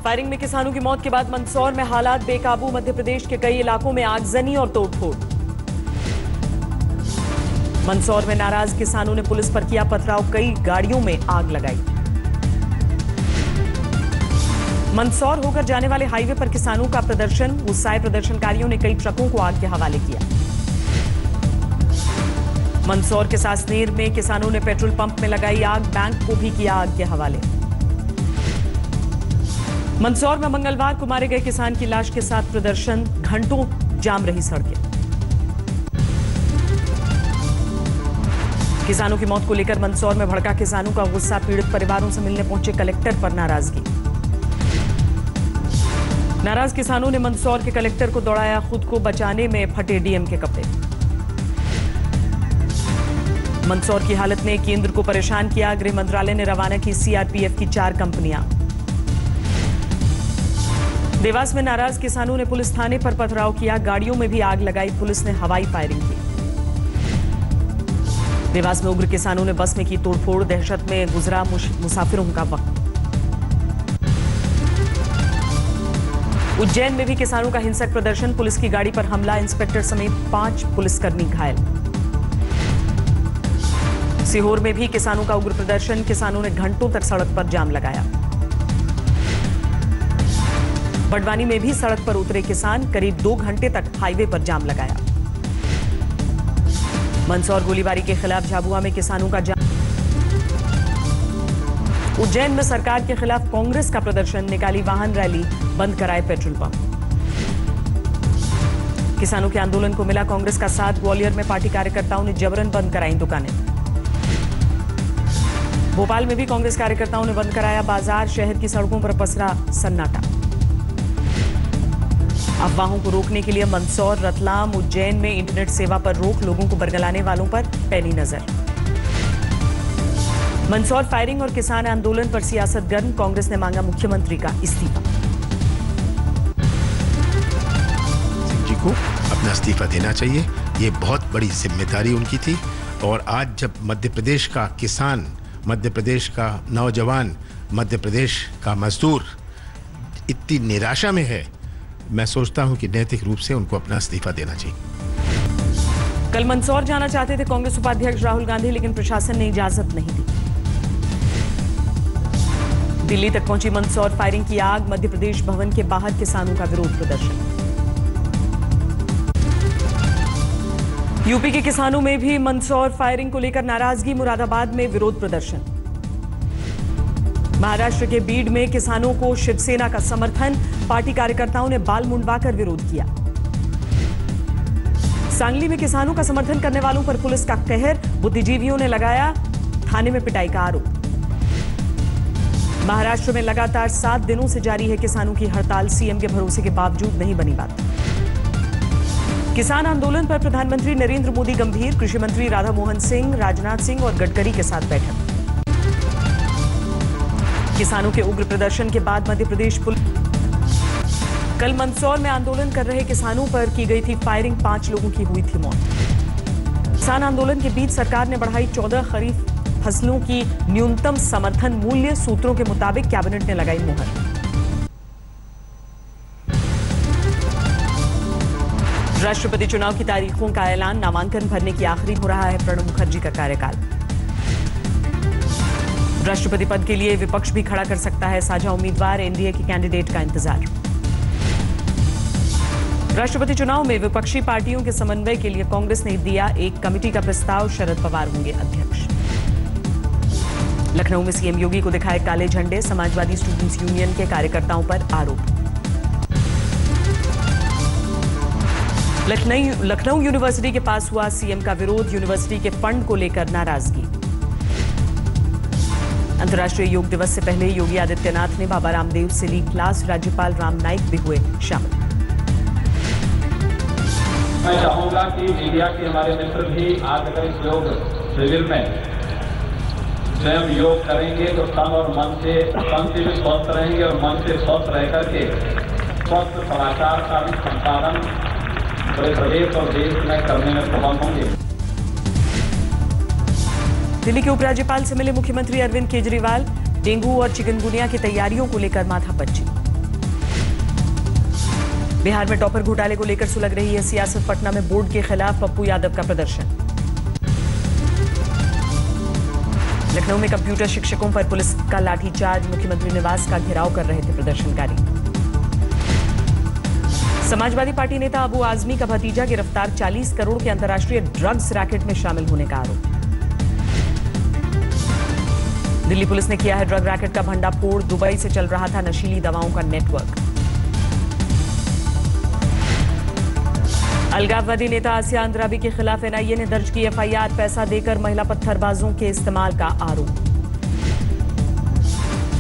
Firing में किसानों की मौत के बाद मंदसौर में हालात बेकाबू। मध्य प्रदेश के कई इलाकों में आगजनी और तोड़फोड़। मंदसौर में नाराज किसानों ने पुलिस पर किया पथराव, कई गाड़ियों में आग लगाई। मंदसौर होकर जाने वाले हाईवे पर किसानों का प्रदर्शन, गुस्साए प्रदर्शनकारियों ने कई ट्रकों को आग के हवाले किया। मंदसौर के सासनेर में किसानों ने पेट्रोल पंप में लगाई आग, बैंक को भी किया आग के हवाले। मंदसौर में मंगलवार को मारे गए किसान की लाश के साथ प्रदर्शन, घंटों जाम रही सड़कें। किसानों की मौत को लेकर मंदसौर में भड़का किसानों का गुस्सा, पीड़ित परिवारों से मिलने पहुंचे कलेक्टर पर नाराजगी। नाराज किसानों ने मंदसौर के कलेक्टर को दौड़ाया, खुद को बचाने में फटे डीएम के कपड़े। मंदसौर की हालत ने केंद्र को परेशान किया, गृह मंत्रालय ने रवाना की सीआरपीएफ की 4 कंपनियां। देवास में नाराज किसानों ने पुलिस थाने पर पथराव किया, गाड़ियों में भी आग लगाई, पुलिस ने हवाई फायरिंग की। देवास में उग्र किसानों ने बस में की तोड़फोड़, दहशत में गुजरा मुसाफिरों का वक्त। उज्जैन में भी किसानों का हिंसक प्रदर्शन, पुलिस की गाड़ी पर हमला, इंस्पेक्टर समेत 5 पुलिसकर्मी घायल। सीहोर में भी किसानों का उग्र प्रदर्शन, किसानों ने घंटों तक सड़क पर जाम लगाया। बड़वानी में भी सड़क पर उतरे किसान, करीब 2 घंटे तक हाईवे पर जाम लगाया। मंदसौर गोलीबारी के खिलाफ झाबुआ में किसानों का जाम। उज्जैन में सरकार के खिलाफ कांग्रेस का प्रदर्शन, निकाली वाहन रैली, बंद कराए पेट्रोल पंप। किसानों के आंदोलन को मिला कांग्रेस का साथ, ग्वालियर में पार्टी कार्यकर्ताओं ने जबरन बंद कराई दुकानें। भोपाल में भी कांग्रेस कार्यकर्ताओं ने बंद कराया बाजार, शहर की सड़कों पर पसरा सन्नाटा। अफवाहों को रोकने के लिए मंदसौर, रतलाम, उज्जैन में इंटरनेट सेवा पर रोक, लोगों को बरगलाने वालों पर पैनी नजर। मंदसौर फायरिंग और किसान आंदोलन पर सियासत गर्म, कांग्रेस ने मांगा मुख्यमंत्री का इस्तीफा। सिंह जी को अपना इस्तीफा देना चाहिए, ये बहुत बड़ी जिम्मेदारी उनकी थी। और आज जब मध्य प्रदेश का किसान, मध्य प्रदेश का नौजवान, मध्य प्रदेश का मजदूर इतनी निराशा में है, मैं सोचता हूं कि नैतिक रूप से उनको अपना इस्तीफा देना चाहिए। कल मंदसौर जाना चाहते थे कांग्रेस उपाध्यक्ष राहुल गांधी, लेकिन प्रशासन ने इजाजत नहीं दी। दिल्ली तक पहुंची मंदसौर फायरिंग की आग, मध्य प्रदेश भवन के बाहर किसानों का विरोध प्रदर्शन। यूपी के किसानों में भी मंदसौर फायरिंग को लेकर नाराजगी, मुरादाबाद में विरोध प्रदर्शन। महाराष्ट्र के बीड में किसानों को शिवसेना का समर्थन, पार्टी कार्यकर्ताओं ने बाल मुंडवाकर विरोध किया। सांगली में किसानों का समर्थन करने वालों पर पुलिस का कहर, बुद्धिजीवियों ने लगाया थाने में पिटाई का आरोप। महाराष्ट्र में लगातार 7 दिनों से जारी है किसानों की हड़ताल, सीएम के भरोसे के बावजूद नहीं बनी बात। किसान आंदोलन पर प्रधानमंत्री नरेंद्र मोदी गंभीर, कृषि मंत्री राधा मोहन सिंह, राजनाथ सिंह और गडकरी के साथ बैठक। किसानों के उग्र प्रदर्शन के बाद मध्य प्रदेश पुलिस। कल मंदसौर में आंदोलन कर रहे किसानों पर की गई थी फायरिंग, 5 लोगों की हुई थी मौत। किसान आंदोलन के बीच सरकार ने बढ़ाई 14 खरीफ फसलों की न्यूनतम समर्थन मूल्य, सूत्रों के मुताबिक कैबिनेट ने लगाई मुहर। राष्ट्रपति चुनाव की तारीखों का ऐलान, नामांकन भरने की आखिरी हो रहा है प्रणब मुखर्जी का कार्यकाल। राष्ट्रपति पद के लिए विपक्ष भी खड़ा कर सकता है साझा उम्मीदवार, एनडीए के कैंडिडेट का इंतजार। राष्ट्रपति चुनाव में विपक्षी पार्टियों के समन्वय के लिए कांग्रेस ने दिया एक कमेटी का प्रस्ताव, शरद पवार होंगे अध्यक्ष। लखनऊ में सीएम योगी को दिखाए काले झंडे, समाजवादी स्टूडेंट्स यूनियन के कार्यकर्ताओं पर आरोप। लखनऊ यूनिवर्सिटी के पास हुआ सीएम का विरोध, यूनिवर्सिटी के फंड को लेकर नाराजगी। अंतर्राष्ट्रीय योग दिवस से पहले योगी आदित्यनाथ ने बाबा रामदेव से ली क्लास, राज्यपाल राम नाईक भी हुए शामिल। मैं चाहूंगा कि मीडिया के हमारे मित्र भी आकर इस योग शिविर में स्वयं योग करेंगे तो तन और मन से भी स्वस्थ रहेंगे और मन से स्वस्थ रह करके स्वस्थ समाचार का भी संपादन पूरे प्रदेश और देश में करने में सफल होंगे। दिल्ली के उपराज्यपाल से मिले मुख्यमंत्री अरविंद केजरीवाल, डेंगू और चिकनगुनिया की तैयारियों को लेकर माथापच्ची। बिहार में टॉपर घोटाले को लेकर सुलग रही है सियासत। पटना में बोर्ड के खिलाफ पप्पू यादव का प्रदर्शन। लखनऊ में कंप्यूटर शिक्षकों पर पुलिस का लाठीचार्ज। मुख्यमंत्री निवास का घेराव कर रहे थे प्रदर्शनकारी। समाजवादी पार्टी नेता अबू आजमी का भतीजा गिरफ्तार। 40 करोड़ के अंतर्राष्ट्रीय ड्रग्स रैकेट में शामिल होने का आरोप। दिल्ली पुलिस ने किया है ड्रग रैकेट का भंडाफोड़। दुबई से चल रहा था नशीली दवाओं का नेटवर्क। अलगाववादी नेता आसिया अंद्राबी के खिलाफ एनआईए ने दर्ज की एफआईआर। पैसा देकर महिला पत्थरबाजों के इस्तेमाल का आरोप।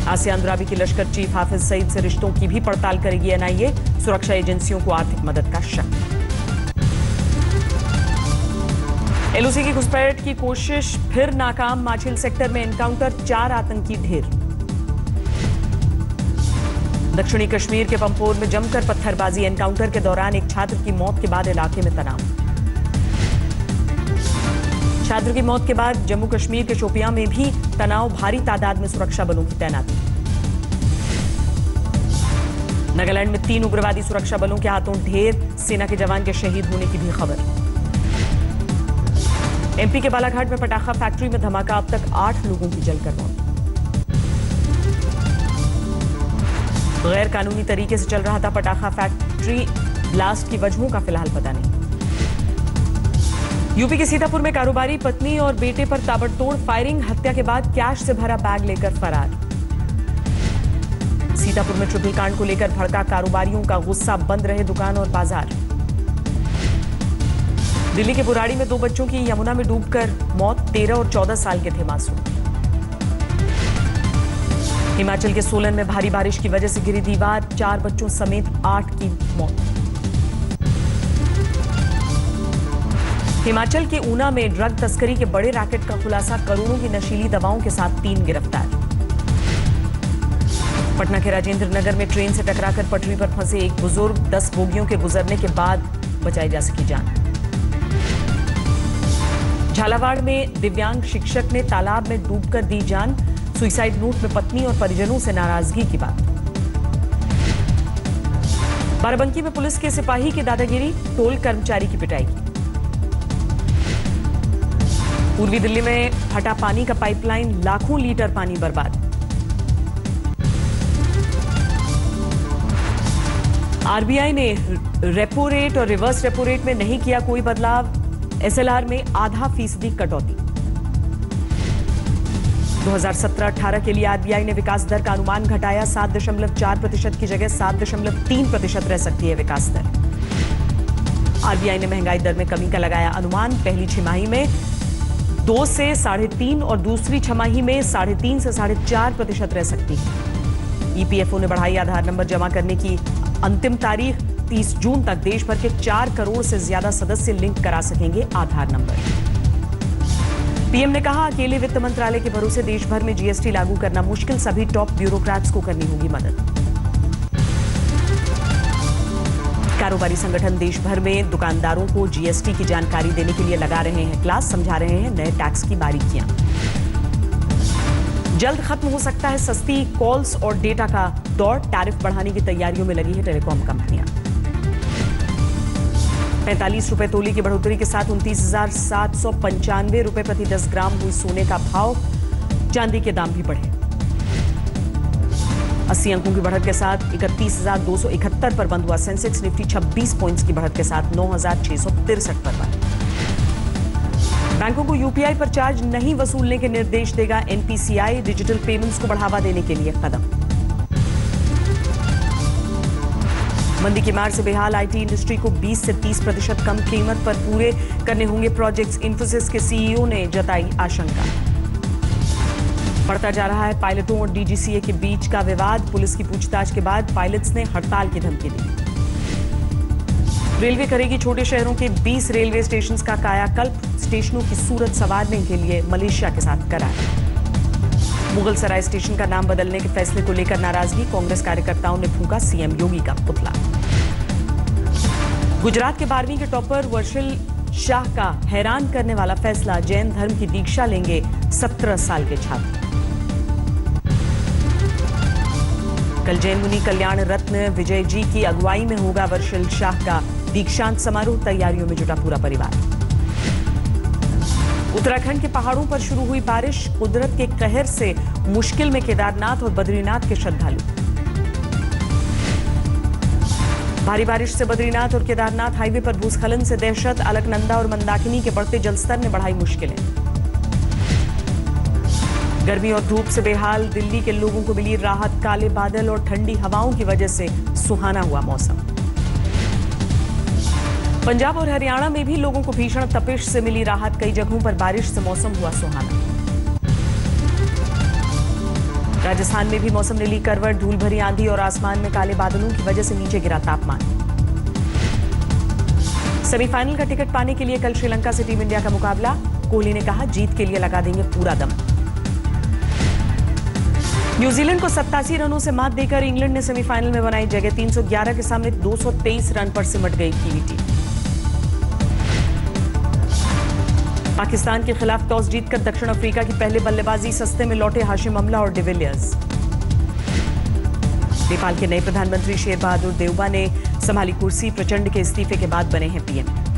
आसिया अंद्राबी की लश्कर चीफ हाफिज सईद से रिश्तों की भी पड़ताल करेगी एनआईए। सुरक्षा एजेंसियों को आर्थिक मदद का शक। एलओसी की घुसपैठ की कोशिश फिर नाकाम। माछिल सेक्टर में एनकाउंटर। 4 आतंकी ढेर। दक्षिणी कश्मीर के पंपोर में जमकर पत्थरबाजी। एनकाउंटर के दौरान एक छात्र की मौत के बाद इलाके में तनाव। छात्र की मौत के बाद जम्मू कश्मीर के शोपियां में भी तनाव। भारी तादाद में सुरक्षा बलों की तैनाती। नागालैंड में 3 उग्रवादी सुरक्षा बलों के हाथों ढेर। सेना के जवान के शहीद होने की भी खबर। एमपी के बालाघाट में पटाखा फैक्ट्री में धमाका। अब तक 8 लोगों की जलकर मौत। गैर कानूनी तरीके से चल रहा था पटाखा फैक्ट्री। ब्लास्ट की वजहों का फिलहाल पता नहीं। यूपी के सीतापुर में कारोबारी पत्नी और बेटे पर ताबड़तोड़ फायरिंग। हत्या के बाद कैश से भरा बैग लेकर फरार। सीतापुर में ट्रिपल कांड को लेकर भड़का कारोबारियों का गुस्सा। बंद रहे दुकान और बाजार। दिल्ली के बुराड़ी में 2 बच्चों की यमुना में डूबकर मौत। 13 और 14 साल के थे मासूम। हिमाचल के सोलन में भारी बारिश की वजह से गिरी दीवार। 4 बच्चों समेत 8 की मौत। हिमाचल के ऊना में ड्रग तस्करी के बड़े रैकेट का खुलासा। करोड़ों की नशीली दवाओं के साथ 3 गिरफ्तार। पटना के राजेंद्र नगर में ट्रेन से टकराकर पटरी पर फंसे एक बुजुर्ग। 10 बोगियों के गुजरने के बाद बचाई जा सकी जान। झालावाड़ में दिव्यांग शिक्षक ने तालाब में डूबकर दी जान। सुसाइड नोट में पत्नी और परिजनों से नाराजगी की बात। बाराबंकी में पुलिस के सिपाही की दादागिरी। टोल कर्मचारी की पिटाई की। पूर्वी दिल्ली में फटा पानी का पाइपलाइन। लाखों लीटर पानी बर्बाद। आरबीआई ने रेपो रेट और रिवर्स रेपो रेट में नहीं किया कोई बदलाव। एसएलआर में आधा फीसदी कटौती। 2017-18 के लिए आरबीआई ने विकास दर का अनुमान घटाया। 7.4% की जगह 7.3% रह सकती है विकास दर। आरबीआई ने महंगाई दर में कमी का लगाया अनुमान। पहली छमाही में 2 से 3.5 और दूसरी छमाही में 3.5 से 4.5% रह सकती है। ईपीएफओ ने बढ़ाई आधार नंबर जमा करने की अंतिम तारीख। 30 जून तक देश भर के 4 करोड़ से ज्यादा सदस्य लिंक करा सकेंगे आधार नंबर। पीएम ने कहा अकेले वित्त मंत्रालय के भरोसे देश भर में जीएसटी लागू करना मुश्किल। सभी टॉप ब्यूरोक्रेट्स को करनी होगी मदद। कारोबारी संगठन देश भर में दुकानदारों को जीएसटी की जानकारी देने के लिए लगा रहे हैं क्लास। समझा रहे हैं नए टैक्स की बारीकियां। जल्द खत्म हो सकता है सस्ती कॉल्स और डेटा का दौर। टैरिफ बढ़ाने की तैयारियों में लगी है टेलीकॉम कंपनियां। 45 रुपए तोले की बढ़ोतरी के साथ 29,795 रुपए प्रति 10 ग्राम हुई सोने का भाव। चांदी के दाम भी बढ़े। 80 अंकों की बढ़त के साथ 31,271 पर बंद हुआ सेंसेक्स। निफ्टी 26 पॉइंट्स की बढ़त के साथ 9,663 पर बंद। बैंकों को यूपीआई पर चार्ज नहीं वसूलने के निर्देश देगा एनपीसीआई। डिजिटल पेमेंट्स को बढ़ावा देने के लिए कदम। मंदी की मार से बेहाल आईटी इंडस्ट्री को 20 से 30% कम कीमत पर पूरे करने होंगे प्रोजेक्ट्स। इन्फोसिस के सीईओ ने जताई आशंका। बढ़ता जा रहा है पायलटों और डीजीसीए के बीच का विवाद। पुलिस की पूछताछ के बाद पायलट्स ने हड़ताल की धमकी दी। रेलवे करेगी छोटे शहरों के 20 रेलवे स्टेशन का कायाकल्प। स्टेशनों की सूरत संवारने के लिए मलेशिया के साथ करार। मुगल सराय स्टेशन का नाम बदलने के फैसले को लेकर नाराजगी। कांग्रेस कार्यकर्ताओं ने फूंका सीएम योगी का पुतला। गुजरात के 12वीं के टॉपर वर्षिल शाह का हैरान करने वाला फैसला। जैन धर्म की दीक्षा लेंगे 17 साल के छात्र। कल जैन मुनि कल्याण रत्न विजय जी की अगुवाई में होगा वर्षिल शाह का दीक्षांत समारोह। तैयारियों में जुटा पूरा परिवार। उत्तराखंड के पहाड़ों पर शुरू हुई बारिश। कुदरत के कहर से मुश्किल में केदारनाथ और बद्रीनाथ के श्रद्धालु। भारी बारिश से बद्रीनाथ और केदारनाथ हाईवे पर भूस्खलन से दहशत। अलकनंदा और मंदाकिनी के बढ़ते जलस्तर ने बढ़ाई मुश्किलें। गर्मी और धूप से बेहाल दिल्ली के लोगों को मिली राहत। काले बादल और ठंडी हवाओं की वजह से सुहाना हुआ मौसम। पंजाब और हरियाणा में भी लोगों को भीषण तपिश से मिली राहत। कई जगहों पर बारिश से मौसम हुआ सुहाना। राजस्थान में भी मौसम ने ली करवट। धूल भरी आंधी और आसमान में काले बादलों की वजह से नीचे गिरा तापमान। सेमीफाइनल का टिकट पाने के लिए कल श्रीलंका से टीम इंडिया का मुकाबला। कोहली ने कहा, जीत के लिए लगा देंगे पूरा दम। न्यूजीलैंड को 87 रनों से मात देकर इंग्लैंड ने सेमीफाइनल में बनाई जगह। 311 के सामने 223 रन पर सिमट गई कीवी टीम। पाकिस्तान के खिलाफ टॉस जीतकर दक्षिण अफ्रीका की पहले बल्लेबाजी। सस्ते में लौटे हाशिम अमला और डिविलियर्स। नेपाल के नए प्रधानमंत्री शेर बहादुर देउबा ने संभाली कुर्सी। प्रचंड के इस्तीफे के बाद बने हैं पीएम।